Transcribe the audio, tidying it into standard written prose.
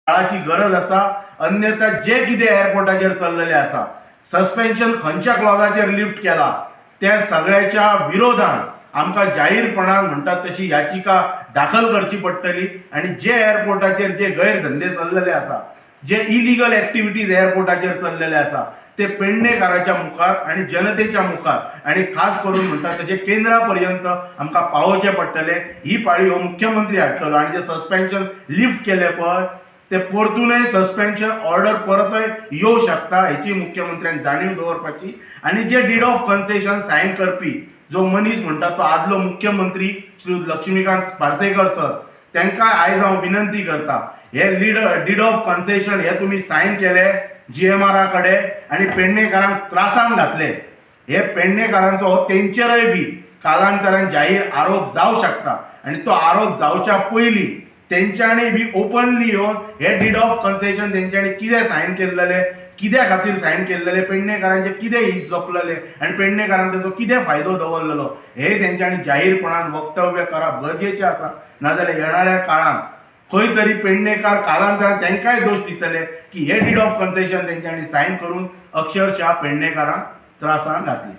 काळाची गरज आसा। अन्यथा जे कितें एअरपोर्टाचेर चल्लेले आसा, सस्पेन्शन खंयच्या क्लॉजाचेर लिफ्ट केला, त्या सगळ्याच्या विरोधात आमकां जाहीरपणान म्हणटात तशी याचिका दाखल करची पडटली। आणि जे एअरपोर्टाचेर जे गैरधंदे चल्लेले आसा, जे इलिगल एक्टिविटीज एअरपोर्टाचेर चल्लेले आसा, ते पेडणेकाराच्या मुखार आणि जनतेच्या मुखार आणि खास करून म्हणटात तशें केंद्रा पर्यंत आमकां पावोवचे पडटले। ही पाळी हो मुख्यमंत्री हाडटलो आणि जे सस्पेन्शन लिफ्ट केले पळय ते परतूनय सस्पेन्शन ऑर्डर परतय येवं शकता, हेची मुख्यमंत्र्यान जाणीव दवरपाची। आणि जे डीड ऑफ कन्सेशन सायन करपी जो मनीस म्हणटा तो आदलो मुख्यमंत्री श्री लक्ष्मीकांत पार्सेकर सर, तांकां आयज हांव विनंती करता, हे डीड ऑफ कन्सेशन हे तुमी सायन केले GMR कडेन आणि पेडणेकारांक त्रासांत घातले। हे पेडणेकारांचो तेंचेरय बी कालांतरान जाहीर आरोप जावं शकता आणि तो आरोप जावच्या पयलीं तेंच्यांनी बी ओपनली येवन हे डीड ऑफ कन्सेशन तेंच्यांनी कितें सायन केल्लेले, कित्या खातीर सायन केल्लेले, पेडणेकारांचे कितें हित जपलेले आणि पेडणेकारांक ताचो कितें फायदो दवरलेलो हे तेंच्यांनी जाहीरपणान वक्तव्य करप गरजेचें आसा। नाजाल्यार येणाऱ्या काळात खंय तरी पेडणेकार कालांतरान तांकांय दोश दितले की हे डीड ऑफ कन्सेशन तेंच्यांनी सायन करून अक्षरशः पेडणेकारांक त्रासांत घातली।